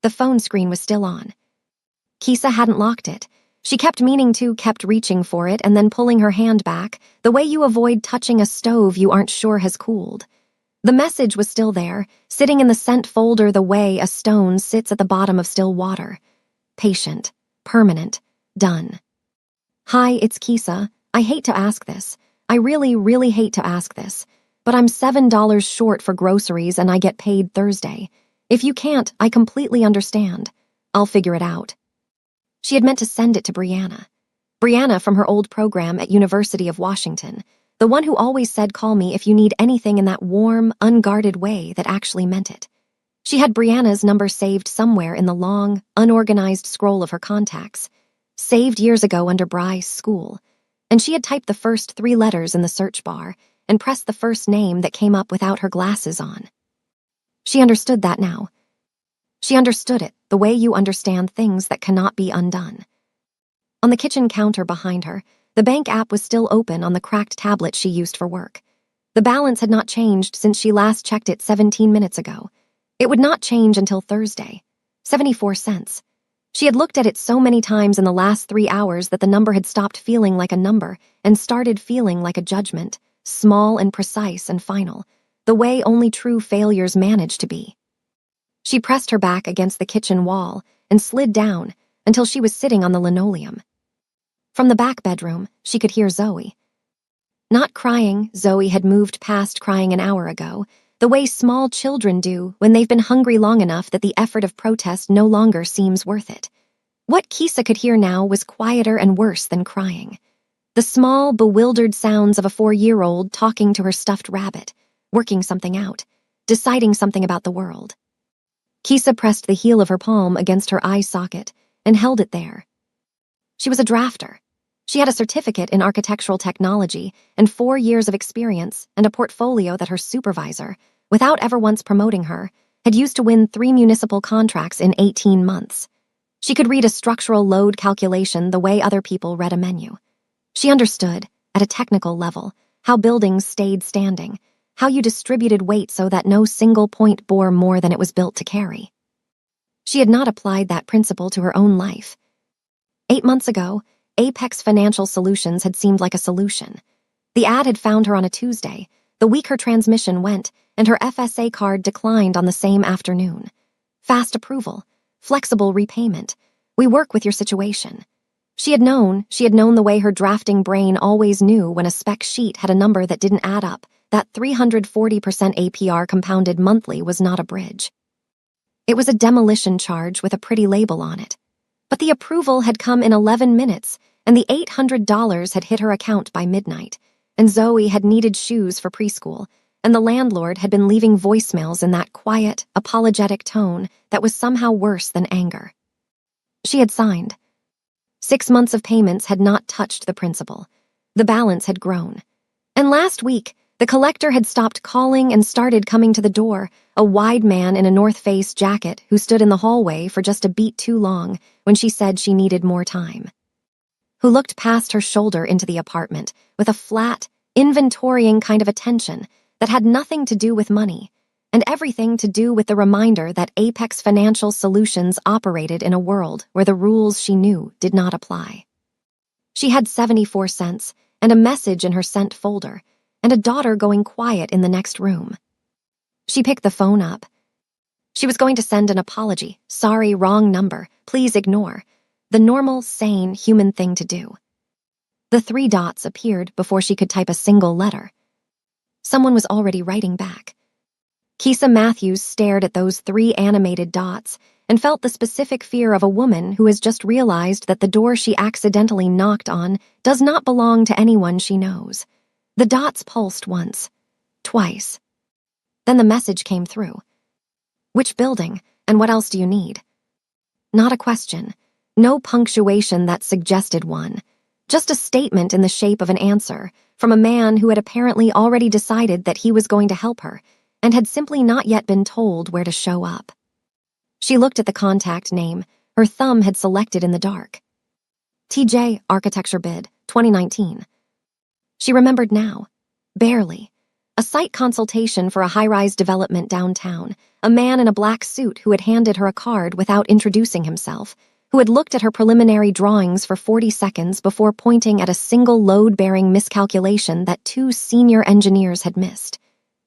The phone screen was still on. Kisa hadn't locked it. She kept meaning to, kept reaching for it and then pulling her hand back, the way you avoid touching a stove you aren't sure has cooled. The message was still there, sitting in the sent folder the way a stone sits at the bottom of still water. Patient, permanent, done. Hi, it's Kisa. I hate to ask this. I really, really hate to ask this. But I'm $7 short for groceries and I get paid Thursday. If you can't, I completely understand. I'll figure it out. She had meant to send it to Brianna. Brianna from her old program at University of Washington, the one who always said call me if you need anything in that warm, unguarded way that actually meant it. She had Brianna's number saved somewhere in the long, unorganized scroll of her contacts, saved years ago under Bry's school, and she had typed the first 3 letters in the search bar and pressed the first name that came up without her glasses on. She understood that now. She understood it, the way you understand things that cannot be undone. On the kitchen counter behind her, the bank app was still open on the cracked tablet she used for work. The balance had not changed since she last checked it 17 minutes ago. It would not change until Thursday. 74 cents. She had looked at it so many times in the last 3 hours that the number had stopped feeling like a number and started feeling like a judgment, small and precise and final, the way only true failures manage to be. She pressed her back against the kitchen wall and slid down until she was sitting on the linoleum. From the back bedroom, she could hear Zoe. Not crying, Zoe had moved past crying an hour ago, the way small children do when they've been hungry long enough that the effort of protest no longer seems worth it. What Kisa could hear now was quieter and worse than crying. The small, bewildered sounds of a 4-year-old talking to her stuffed rabbit, working something out, deciding something about the world. Kisa pressed the heel of her palm against her eye socket and held it there. She was a drafter. She had a certificate in architectural technology and 4 years of experience and a portfolio that her supervisor, without ever once promoting her, had used to win 3 municipal contracts in 18 months. She could read a structural load calculation the way other people read a menu. She understood, at a technical level, how buildings stayed standing, how you distributed weight so that no single point bore more than it was built to carry. She had not applied that principle to her own life. 8 months ago, Apex Financial Solutions had seemed like a solution. The ad had found her on a Tuesday, the week her transmission went, and her FSA card declined on the same afternoon. Fast approval, flexible repayment. We work with your situation. She had known the way her drafting brain always knew when a spec sheet had a number that didn't add up, that 340% APR compounded monthly was not a bridge. It was a demolition charge with a pretty label on it. But the approval had come in 11 minutes, and the $800 had hit her account by midnight, and Zoe had needed shoes for preschool, and the landlord had been leaving voicemails in that quiet, apologetic tone that was somehow worse than anger. She had signed. 6 months of payments had not touched the principal. The balance had grown. And last week, the collector had stopped calling and started coming to the door, a wide man in a North Face jacket who stood in the hallway for just a beat too long when she said she needed more time. Who looked past her shoulder into the apartment with a flat, inventorying kind of attention that had nothing to do with money and everything to do with the reminder that Apex Financial Solutions operated in a world where the rules she knew did not apply. She had 74 cents and a message in her sent folder, and a daughter going quiet in the next room. She picked the phone up. She was going to send an apology. Sorry, wrong number. Please ignore. The normal, sane, human thing to do. The 3 dots appeared before she could type a single letter. Someone was already writing back. Kisa Matthews stared at those 3 animated dots and felt the specific fear of a woman who has just realized that the door she accidentally knocked on does not belong to anyone she knows. The dots pulsed once, twice. Then the message came through. Which building, and what else do you need? Not a question, no punctuation that suggested one, just a statement in the shape of an answer from a man who had apparently already decided that he was going to help her and had simply not yet been told where to show up. She looked at the contact name her thumb had selected in the dark. TJ Architecture Bid, 2019. She remembered now. Barely. A site consultation for a high-rise development downtown, a man in a black suit who had handed her a card without introducing himself, who had looked at her preliminary drawings for 40 seconds before pointing at a single load-bearing miscalculation that 2 senior engineers had missed.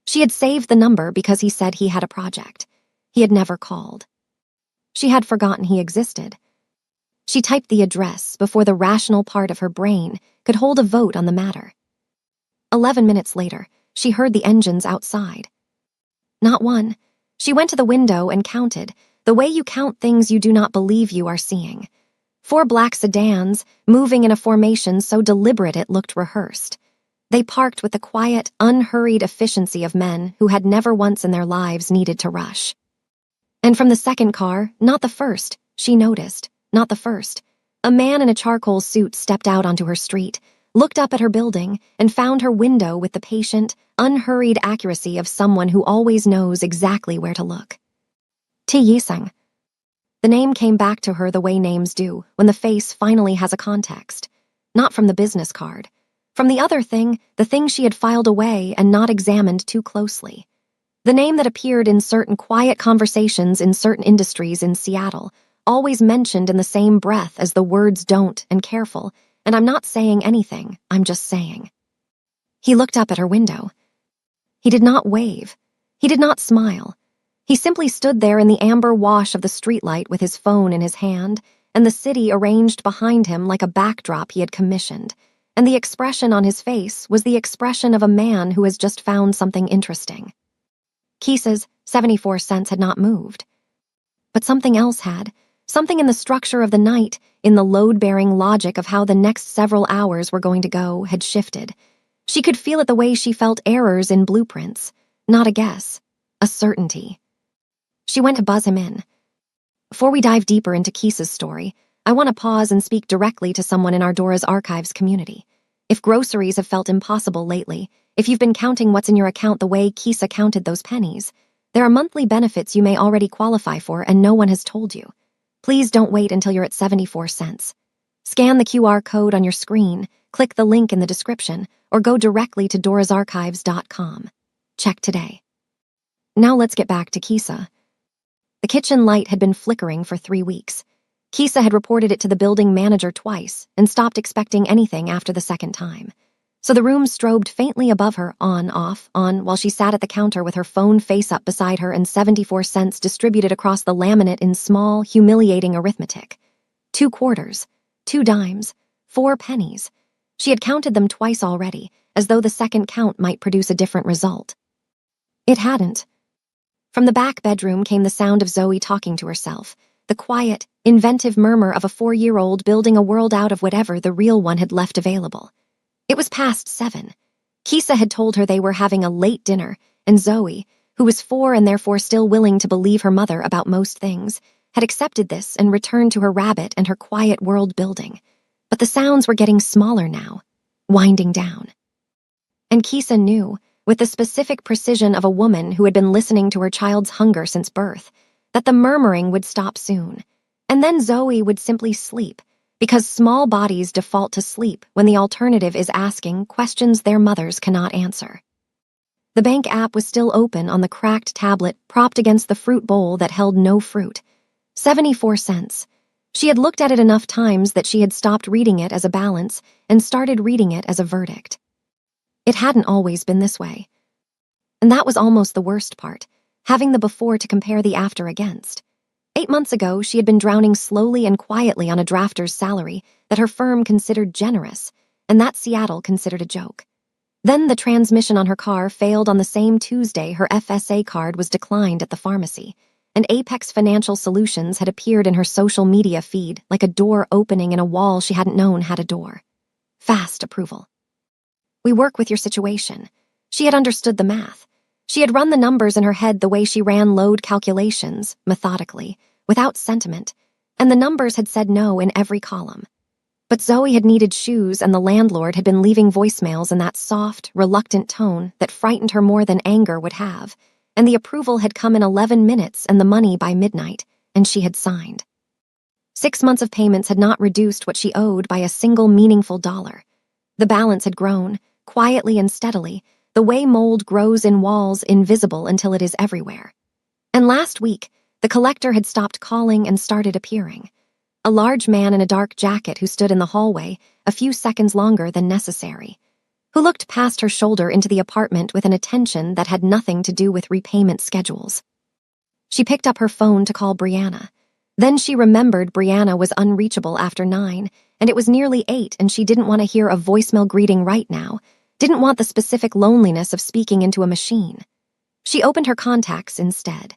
She had saved the number because he said he had a project. He had never called. She had forgotten he existed. She typed the address before the rational part of her brain could hold a vote on the matter. 11 minutes later, she heard the engines outside. Not one. She went to the window and counted, the way you count things you do not believe you are seeing. 4 black sedans, moving in a formation so deliberate it looked rehearsed. They parked with the quiet, unhurried efficiency of men who had never once in their lives needed to rush. And from the second car, not the first, she noticed, not the first, a man in a charcoal suit stepped out onto her street, looked up at her building, and found her window with the patient, unhurried accuracy of someone who always knows exactly where to look. Ti Yisung. The name came back to her the way names do, when the face finally has a context. Not from the business card. From the other thing, the thing she had filed away and not examined too closely. The name that appeared in certain quiet conversations in certain industries in Seattle, always mentioned in the same breath as the words don't and careful, and I'm not saying anything, I'm just saying. He looked up at her window. He did not wave. He did not smile. He simply stood there in the amber wash of the streetlight with his phone in his hand, and the city arranged behind him like a backdrop he had commissioned, and the expression on his face was the expression of a man who has just found something interesting. Kisa's 74 cents had not moved. But something else had. Something in the structure of the night, in the load-bearing logic of how the next several hours were going to go, had shifted. She could feel it the way she felt errors in blueprints. Not a guess. A certainty. She went to buzz him in. Before we dive deeper into Kisa's story, I want to pause and speak directly to someone in our Dora's Archives community. If groceries have felt impossible lately, if you've been counting what's in your account the way Kisa counted those pennies, there are monthly benefits you may already qualify for and no one has told you. Please don't wait until you're at 74 cents. Scan the QR code on your screen, click the link in the description, or go directly to dorasarchives.com. Check today. Now let's get back to Kisa. The kitchen light had been flickering for 3 weeks. Kisa had reported it to the building manager twice and stopped expecting anything after the second time. So the room strobed faintly above her, on, off, on, while she sat at the counter with her phone face up beside her and 74 cents distributed across the laminate in small, humiliating arithmetic. 2 quarters, 2 dimes, 4 pennies. She had counted them twice already, as though the second count might produce a different result. It hadn't. From the back bedroom came the sound of Zoe talking to herself, the quiet, inventive murmur of a 4-year-old building a world out of whatever the real one had left available. It was past 7. Kisa had told her they were having a late dinner, and Zoe, who was 4 and therefore still willing to believe her mother about most things, had accepted this and returned to her rabbit and her quiet world building. But the sounds were getting smaller now, winding down. And Kisa knew, with the specific precision of a woman who had been listening to her child's hunger since birth, that the murmuring would stop soon, and then Zoe would simply sleep, because small bodies default to sleep when the alternative is asking questions their mothers cannot answer. The bank app was still open on the cracked tablet propped against the fruit bowl that held no fruit. 74 cents. She had looked at it enough times that she had stopped reading it as a balance and started reading it as a verdict. It hadn't always been this way. And that was almost the worst part, having the before to compare the after against. 8 months ago, she had been drowning slowly and quietly on a drafter's salary that her firm considered generous, and that Seattle considered a joke. Then the transmission on her car failed on the same Tuesday her FSA card was declined at the pharmacy, and Apex Financial Solutions had appeared in her social media feed like a door opening in a wall she hadn't known had a door. Fast approval. We work with your situation. She had understood the math. She had run the numbers in her head the way she ran load calculations, methodically, without sentiment, and the numbers had said no in every column. But Zoe had needed shoes and the landlord had been leaving voicemails in that soft, reluctant tone that frightened her more than anger would have, and the approval had come in 11 minutes and the money by midnight, and she had signed. 6 months of payments had not reduced what she owed by a single meaningful dollar. The balance had grown, quietly and steadily, the way mold grows in walls invisible until it is everywhere. And last week, the collector had stopped calling and started appearing. A large man in a dark jacket who stood in the hallway a few seconds longer than necessary, who looked past her shoulder into the apartment with an attention that had nothing to do with repayment schedules. She picked up her phone to call Brianna. Then she remembered Brianna was unreachable after 9, and it was nearly 8, and she didn't want to hear a voicemail greeting right now, didn't want the specific loneliness of speaking into a machine. She opened her contacts instead,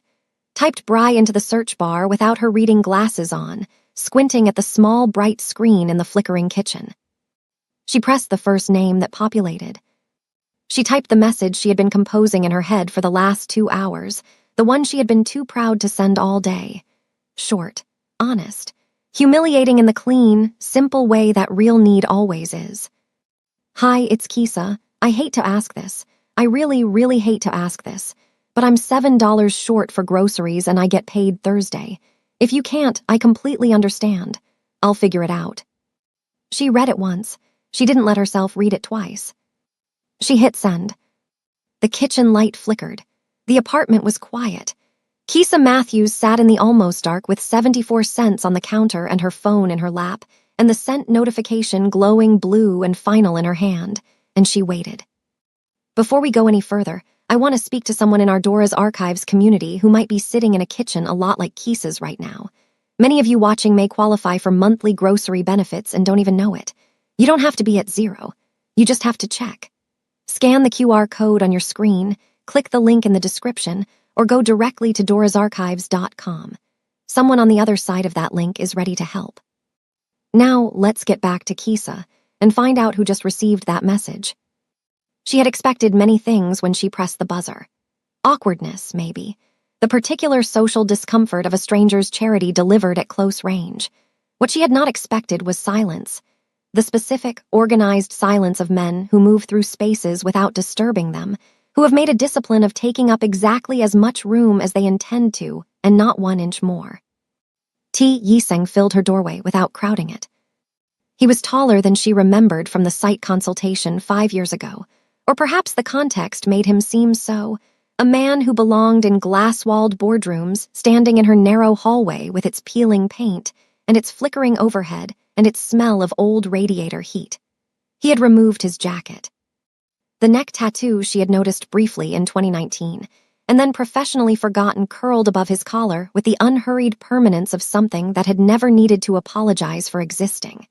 typed Bri into the search bar without her reading glasses on, squinting at the small, bright screen in the flickering kitchen. She pressed the first name that populated. She typed the message she had been composing in her head for the last 2 hours, the one she had been too proud to send all day. Short, honest, humiliating in the clean, simple way that real need always is. Hi, it's Kisa. I hate to ask this. I really, really hate to ask this, but I'm $7 short for groceries and I get paid Thursday. If you can't, I completely understand. I'll figure it out. She read it once. She didn't let herself read it twice. She hit send. The kitchen light flickered. The apartment was quiet. Kisa Matthews sat in the almost dark with 74 cents on the counter and her phone in her lap, and the sent notification glowing blue and final in her hand, and she waited. Before we go any further, I want to speak to someone in our Dora's Archives community who might be sitting in a kitchen a lot like Kisa's right now. Many of you watching may qualify for monthly grocery benefits and don't even know it. You don't have to be at 0. You just have to check. Scan the QR code on your screen, click the link in the description, or go directly to dorasarchives.com. Someone on the other side of that link is ready to help. Now, let's get back to Kisa and find out who just received that message. She had expected many things when she pressed the buzzer. Awkwardness, maybe. The particular social discomfort of a stranger's charity delivered at close range. What she had not expected was silence. The specific, organized silence of men who move through spaces without disturbing them, who have made a discipline of taking up exactly as much room as they intend to, and not 1 inch more. Yiseng filled her doorway without crowding it. He was taller than she remembered from the site consultation 5 years ago, or perhaps the context made him seem so, a man who belonged in glass-walled boardrooms, standing in her narrow hallway with its peeling paint, and its flickering overhead, and its smell of old radiator heat. He had removed his jacket. The neck tattoo she had noticed briefly in 2019, and then professionally forgotten curled above his collar with the unhurried permanence of something that had never needed to apologize for existing.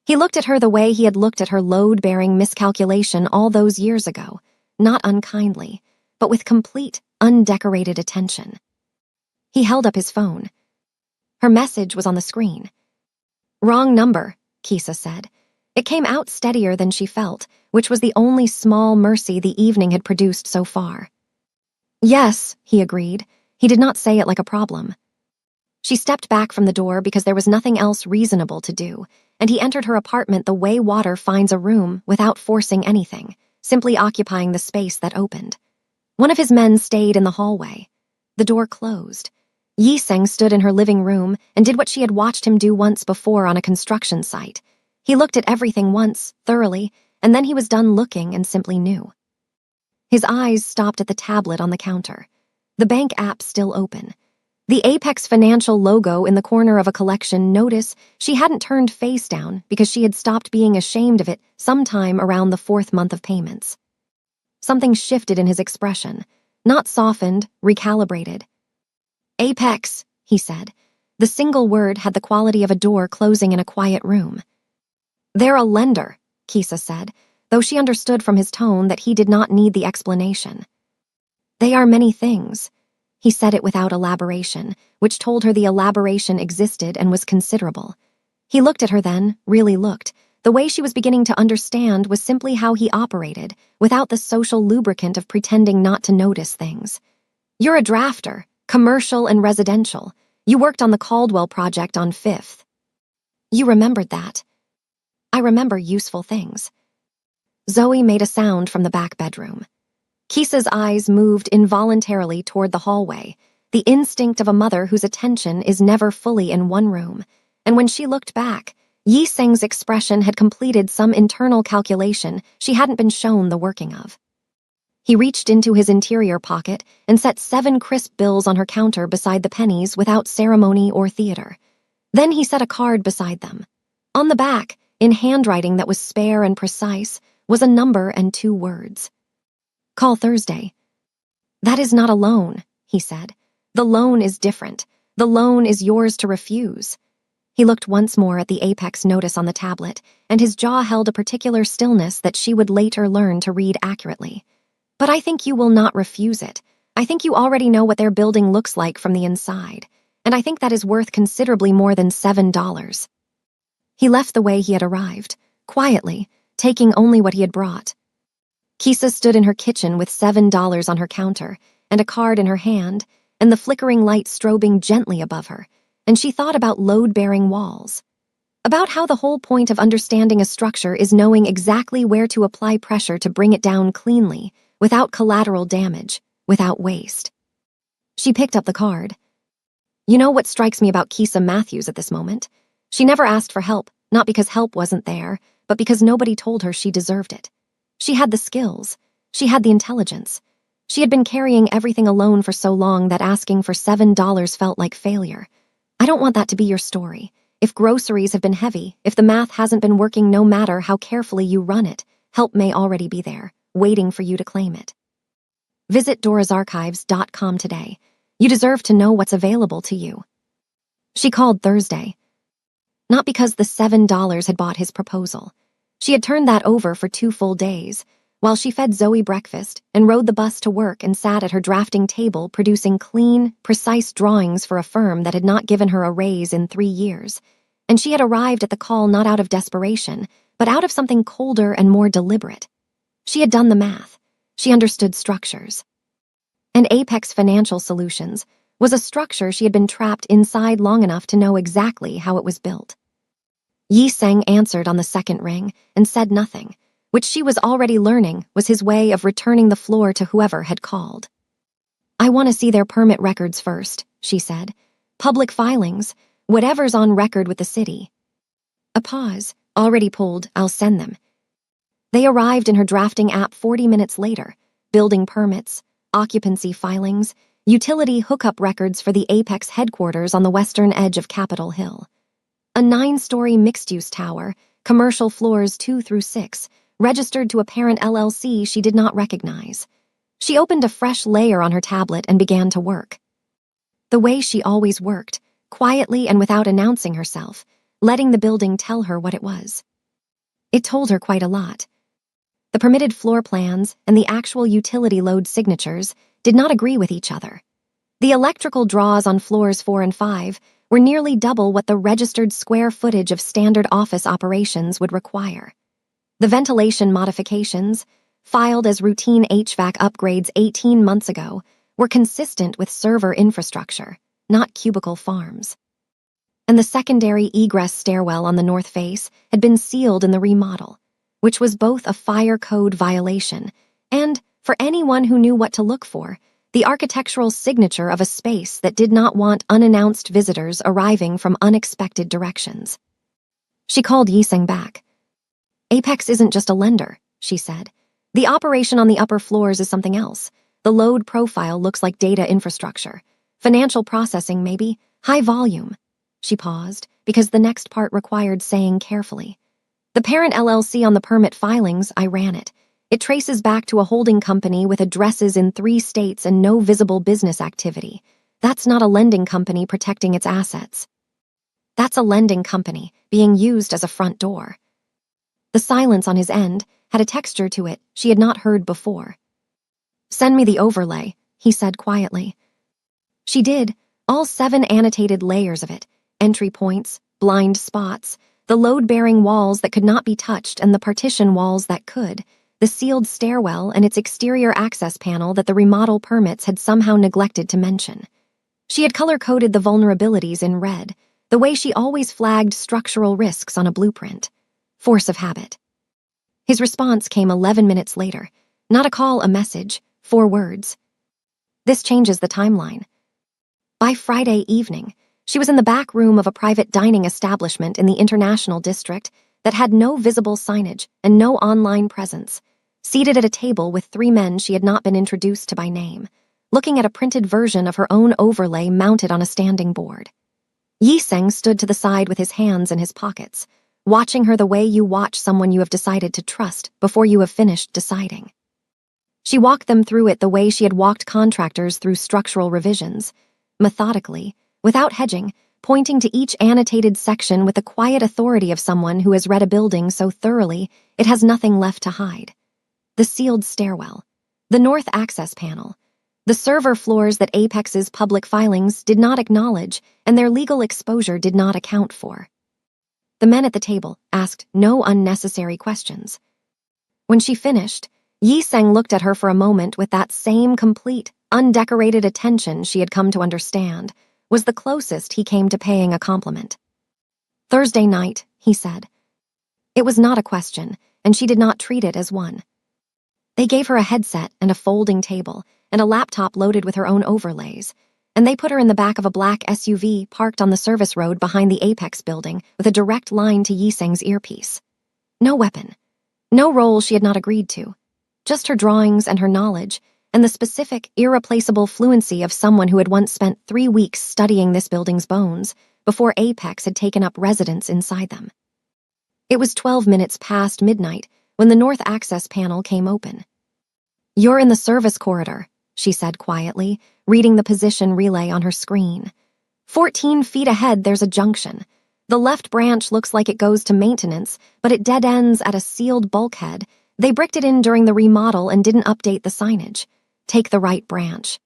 He looked at her the way he had looked at her load-bearing miscalculation all those years ago, not unkindly, but with complete, undecorated attention. He held up his phone. Her message was on the screen. Wrong number, Kisa said. It came out steadier than she felt, which was the only small mercy the evening had produced so far. Yes, he agreed. He did not say it like a problem. She stepped back from the door because there was nothing else reasonable to do, and he entered her apartment the way water finds a room without forcing anything, simply occupying the space that opened. One of his men stayed in the hallway. The door closed. Yiseng stood in her living room and did what she had watched him do once before on a construction site. He looked at everything once, thoroughly, and then he was done looking and simply knew. His eyes stopped at the tablet on the counter. The bank app still open. The Apex Financial logo in the corner of a collection notice she hadn't turned face down because she had stopped being ashamed of it sometime around the 4th month of payments. Something shifted in his expression, not softened, recalibrated. Apex, he said. The single word had the quality of a door closing in a quiet room. They're a lender, Kisa said, though she understood from his tone that he did not need the explanation. They are many things. He said it without elaboration, which told her the elaboration existed and was considerable. He looked at her then, really looked. The way she was beginning to understand was simply how he operated, without the social lubricant of pretending not to notice things. You're a drafter, commercial and residential. You worked on the Caldwell project on 5th. You remembered that. I remember useful things. Zoe made a sound from the back bedroom. Kisa's eyes moved involuntarily toward the hallway, the instinct of a mother whose attention is never fully in one room, and when she looked back, Yiseng's expression had completed some internal calculation she hadn't been shown the working of. He reached into his interior pocket and set 7 crisp bills on her counter beside the pennies without ceremony or theater. Then he set a card beside them. On the back, in handwriting that was spare and precise, was a number and 2 words. "Call Thursday." "That is not a loan," he said. "The loan is different. The loan is yours to refuse." He looked once more at the Apex notice on the tablet, and his jaw held a particular stillness that she would later learn to read accurately. "But I think you will not refuse it. I think you already know what their building looks like from the inside, and I think that is worth considerably more than $7. He left the way he had arrived, quietly, taking only what he had brought. Kisa stood in her kitchen with $7 on her counter and a card in her hand, and the flickering light strobing gently above her, and she thought about load-bearing walls. About how the whole point of understanding a structure is knowing exactly where to apply pressure to bring it down cleanly, without collateral damage, without waste. She picked up the card. "You know what strikes me about Kisa Matthews at this moment? She never asked for help, not because help wasn't there, but because nobody told her she deserved it. She had the skills. She had the intelligence. She had been carrying everything alone for so long that asking for $7 felt like failure. I don't want that to be your story. If groceries have been heavy, if the math hasn't been working no matter how carefully you run it, help may already be there, waiting for you to claim it. Visit dorasarchives.com today. You deserve to know what's available to you." She called Thursday. Not because the $7 had bought his proposal. She had turned that over for 2 full days, while she fed Zoe breakfast and rode the bus to work and sat at her drafting table producing clean, precise drawings for a firm that had not given her a raise in 3 years. And she had arrived at the call not out of desperation, but out of something colder and more deliberate. She had done the math. She understood structures. And Apex Financial Solutions was a structure she had been trapped inside long enough to know exactly how it was built. Yi Seng answered on the second ring and said nothing, which she was already learning was his way of returning the floor to whoever had called. "I want to see their permit records first," she said. "Public filings, whatever's on record with the city." A pause. "Already pulled, I'll send them." They arrived in her drafting app 40 minutes later. Building permits, occupancy filings, utility hookup records for the Apex headquarters on the western edge of Capitol Hill. A 9-story mixed-use tower, commercial floors 2 through 6, registered to a parent LLC she did not recognize. She opened a fresh layer on her tablet and began to work. The way she always worked, quietly and without announcing herself, letting the building tell her what it was. It told her quite a lot. The permitted floor plans and the actual utility load signatures did not agree with each other. The electrical draws on floors 4 and 5 were nearly double what the registered square footage of standard office operations would require. The ventilation modifications, filed as routine HVAC upgrades 18 months ago, were consistent with server infrastructure, not cubicle farms. And the secondary egress stairwell on the north face had been sealed in the remodel, which was both a fire code violation and, for anyone who knew what to look for, the architectural signature of a space that did not want unannounced visitors arriving from unexpected directions. She called Yiseng back. "Apex isn't just a lender," she said. "The operation on the upper floors is something else. The load profile looks like data infrastructure. Financial processing, maybe. High volume." She paused, because the next part required saying carefully. "The parent LLC on the permit filings, I ran it. It traces back to a holding company with addresses in 3 states and no visible business activity. That's not a lending company protecting its assets. That's a lending company being used as a front door." The silence on his end had a texture to it she had not heard before. "Send me the overlay," he said quietly. She did, all 7 annotated layers of it, entry points, blind spots, the load-bearing walls that could not be touched and the partition walls that could, the sealed stairwell and its exterior access panel that the remodel permits had somehow neglected to mention. She had color-coded the vulnerabilities in red, the way she always flagged structural risks on a blueprint. Force of habit. His response came 11 minutes later. Not a call, a message, 4 words. "This changes the timeline." By Friday evening, she was in the back room of a private dining establishment in the International District that had no visible signage and no online presence, seated at a table with 3 men she had not been introduced to by name, looking at a printed version of her own overlay mounted on a standing board. Yi-seng stood to the side with his hands in his pockets, watching her the way you watch someone you have decided to trust before you have finished deciding. She walked them through it the way she had walked contractors through structural revisions, methodically, without hedging, pointing to each annotated section with the quiet authority of someone who has read a building so thoroughly it has nothing left to hide. The sealed stairwell, the north access panel, the server floors that Apex's public filings did not acknowledge and their legal exposure did not account for. The men at the table asked no unnecessary questions. When she finished, Yi-seng looked at her for a moment with that same complete, undecorated attention she had come to understand was the closest he came to paying a compliment. "Thursday night," he said. It was not a question, and she did not treat it as one. They gave her a headset and a folding table and a laptop loaded with her own overlays, and they put her in the back of a black SUV parked on the service road behind the Apex building with a direct line to Yi-seng's earpiece. No weapon. No role she had not agreed to. Just her drawings and her knowledge, and the specific, irreplaceable fluency of someone who had once spent 3 weeks studying this building's bones before Apex had taken up residence inside them. It was 12 minutes past midnight when the north access panel came open. "You're in the service corridor," she said quietly, reading the position relay on her screen. 14 feet ahead there's a junction. The left branch looks like it goes to maintenance, but it dead ends at a sealed bulkhead. They bricked it in during the remodel and didn't update the signage. Take the right branch.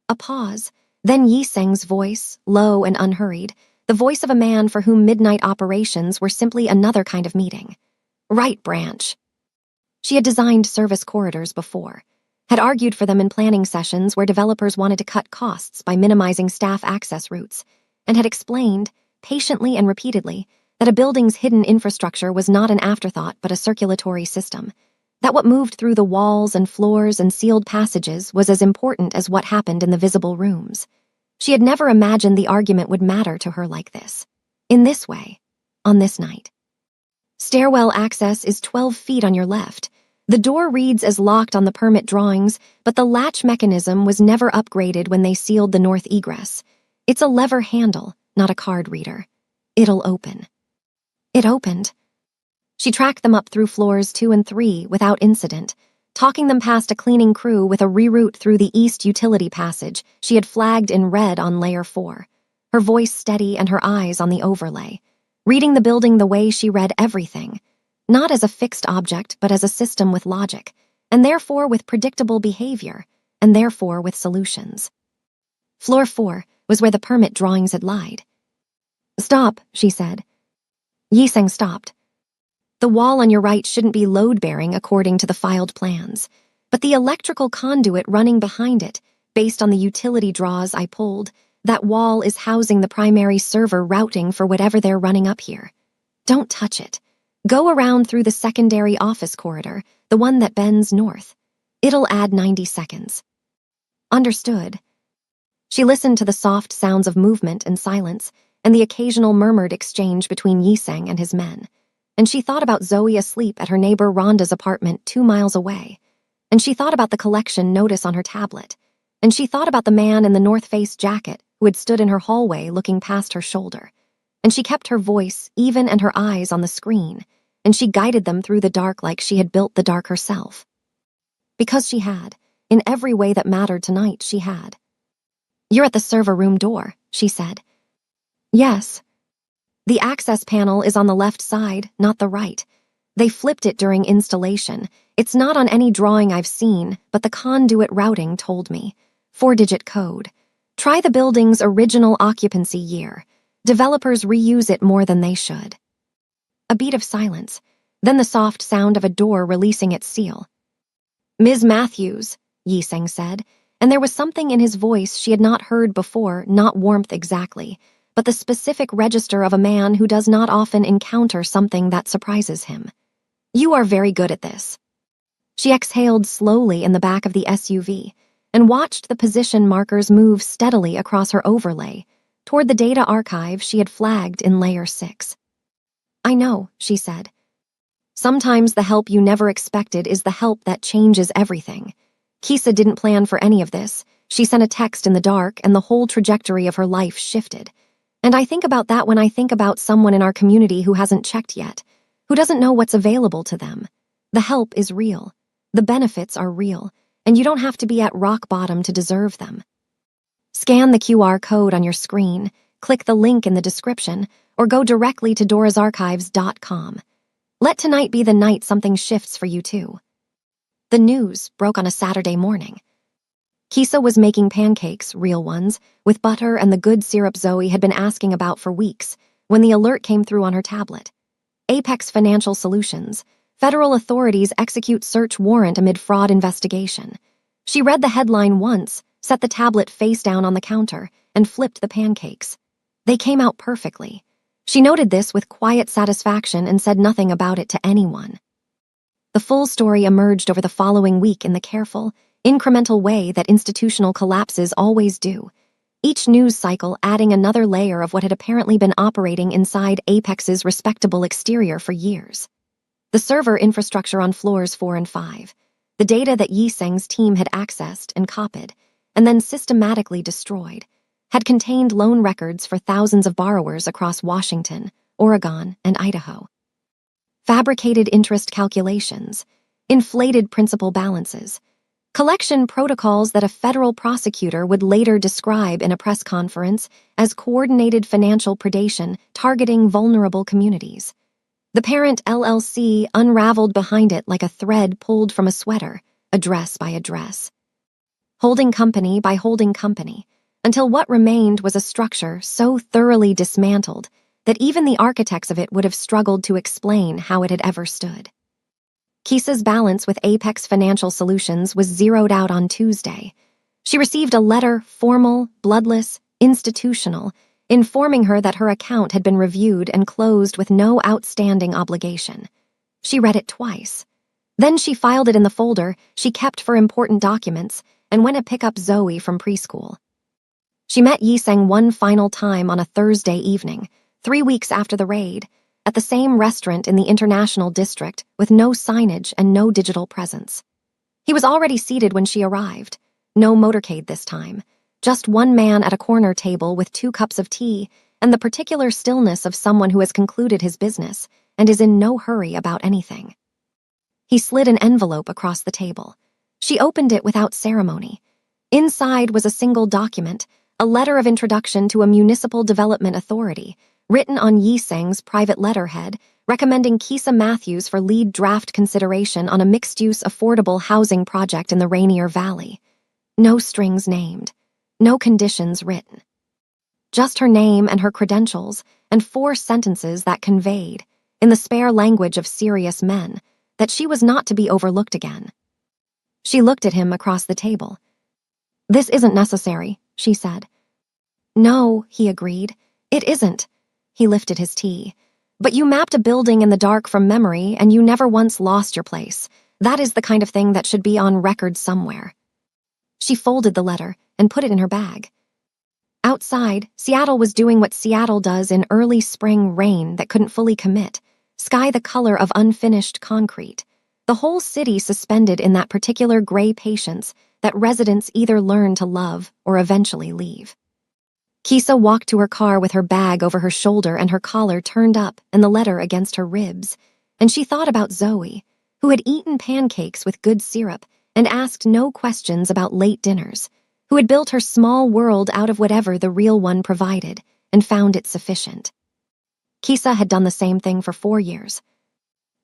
A pause, then Yi-seng's voice, low and unhurried, the voice of a man for whom midnight operations were simply another kind of meeting. Right branch. She had designed service corridors before, had argued for them in planning sessions where developers wanted to cut costs by minimizing staff access routes, and had explained, patiently and repeatedly, that a building's hidden infrastructure was not an afterthought but a circulatory system, that what moved through the walls and floors and sealed passages was as important as what happened in the visible rooms. She had never imagined the argument would matter to her like this, in this way, on this night. Stairwell access is 12 feet on your left. The door reads as locked on the permit drawings, but the latch mechanism was never upgraded when they sealed the north egress. It's a lever handle, not a card reader. It'll open. It opened. She tracked them up through floors 2 and 3 without incident, talking them past a cleaning crew with a reroute through the east utility passage she had flagged in red on layer 4, her voice steady and her eyes on the overlay, reading the building the way she read everything, not as a fixed object but as a system with logic, and therefore with predictable behavior, and therefore with solutions. Floor 4 was where the permit drawings had lied. "Stop," she said. Yi-seng stopped. "The wall on your right shouldn't be load-bearing according to the filed plans, but the electrical conduit running behind it, based on the utility draws I pulled, that wall is housing the primary server routing for whatever they're running up here. Don't touch it. Go around through the secondary office corridor, the one that bends north. It'll add 90 seconds. Understood." She listened to the soft sounds of movement and silence, and the occasional murmured exchange between Yi-seng and his men. And she thought about Zoe asleep at her neighbor Rhonda's apartment 2 miles away. And she thought about the collection notice on her tablet. And she thought about the man in the North Face jacket who had stood in her hallway looking past her shoulder. And she kept her voice even and her eyes on the screen, and she guided them through the dark like she had built the dark herself. Because she had, in every way that mattered tonight, she had. "You're at the server room door," she said. "Yes." "The access panel is on the left side, not the right. They flipped it during installation. It's not on any drawing I've seen, but the conduit routing told me. 4-digit code. Try the building's original occupancy year. Developers reuse it more than they should." A beat of silence, then the soft sound of a door releasing its seal. "Ms. Matthews," Yi-seng said, and there was something in his voice she had not heard before, not warmth exactly, but the specific register of a man who does not often encounter something that surprises him. "You are very good at this." She exhaled slowly in the back of the SUV and watched the position markers move steadily across her overlay toward the data archive she had flagged in layer 6. "I know," she said. Sometimes the help you never expected is the help that changes everything. Kisa didn't plan for any of this. She sent a text in the dark, and the whole trajectory of her life shifted. And I think about that when I think about someone in our community who hasn't checked yet, who doesn't know what's available to them. The help is real. The benefits are real, and you don't have to be at rock bottom to deserve them. Scan the QR code on your screen, click the link in the description, or go directly to dorasarchives.com. Let tonight be the night something shifts for you too. The news broke on a Saturday morning. Kisa was making pancakes, real ones, with butter and the good syrup Zoe had been asking about for weeks, when the alert came through on her tablet. Apex Financial Solutions. Federal authorities execute search warrant amid fraud investigation. She read the headline once, set the tablet face down on the counter, and flipped the pancakes. They came out perfectly. She noted this with quiet satisfaction and said nothing about it to anyone. The full story emerged over the following week in the careful, incremental way that institutional collapses always do, each news cycle adding another layer of what had apparently been operating inside Apex's respectable exterior for years. The server infrastructure on floors 4 and 5, the data that Yiseng's team had accessed and copied, and then systematically destroyed, had contained loan records for thousands of borrowers across Washington, Oregon, and Idaho. Fabricated interest calculations, inflated principal balances, collection protocols that a federal prosecutor would later describe in a press conference as coordinated financial predation targeting vulnerable communities. The parent LLC unraveled behind it like a thread pulled from a sweater, address by address. Holding company by holding company, until what remained was a structure so thoroughly dismantled that even the architects of it would have struggled to explain how it had ever stood. Kisa's balance with Apex Financial Solutions was zeroed out on Tuesday. She received a letter, formal, bloodless, institutional, informing her that her account had been reviewed and closed with no outstanding obligation. She read it twice. Then she filed it in the folder she kept for important documents and went to pick up Zoe from preschool. She met Yiseng one final time on a Thursday evening, 3 weeks after the raid, at the same restaurant in the International District with no signage and no digital presence. He was already seated when she arrived. No motorcade this time. Just one man at a corner table with 2 cups of tea and the particular stillness of someone who has concluded his business and is in no hurry about anything. He slid an envelope across the table. She opened it without ceremony. Inside was a single document, a letter of introduction to a municipal development authority, written on Yiseng's private letterhead, recommending Kisa Matthews for lead draft consideration on a mixed-use affordable housing project in the Rainier Valley. No strings named. No conditions written. Just her name and her credentials, and 4 sentences that conveyed, in the spare language of serious men, that she was not to be overlooked again. She looked at him across the table. "This isn't necessary," she said. "No," he agreed. "It isn't." He lifted his tea. "But you mapped a building in the dark from memory, and you never once lost your place. That is the kind of thing that should be on record somewhere." She folded the letter and put it in her bag. Outside, Seattle was doing what Seattle does in early spring rain that couldn't fully commit, sky the color of unfinished concrete. The whole city suspended in that particular gray patience that residents either learn to love or eventually leave. Kisa walked to her car with her bag over her shoulder and her collar turned up and the letter against her ribs, and she thought about Zoe, who had eaten pancakes with good syrup and asked no questions about late dinners, who had built her small world out of whatever the real one provided and found it sufficient. Kisa had done the same thing for 4 years.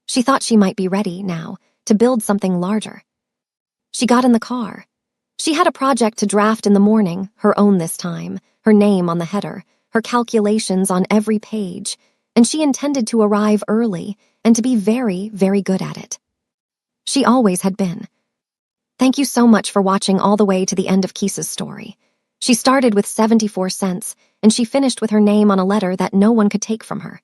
She thought she might be ready now to build something larger. She got in the car. She had a project to draft in the morning, her own this time, her name on the header, her calculations on every page, and she intended to arrive early and to be very, very good at it. She always had been. Thank you so much for watching all the way to the end of Kisa's story. She started with 74 cents, and she finished with her name on a letter that no one could take from her.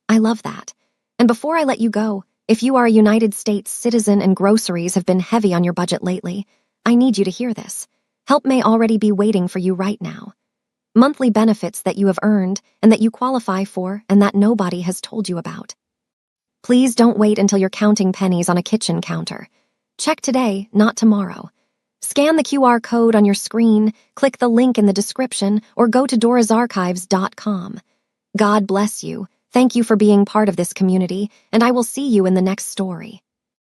I love that. And before I let you go, if you are a United States citizen and groceries have been heavy on your budget lately, I need you to hear this. Help may already be waiting for you right now. Monthly benefits that you have earned and that you qualify for and that nobody has told you about. Please don't wait until you're counting pennies on a kitchen counter. Check today, not tomorrow. Scan the QR code on your screen, click the link in the description, or go to dorasarchives.com. God bless you. Thank you for being part of this community, and I will see you in the next story.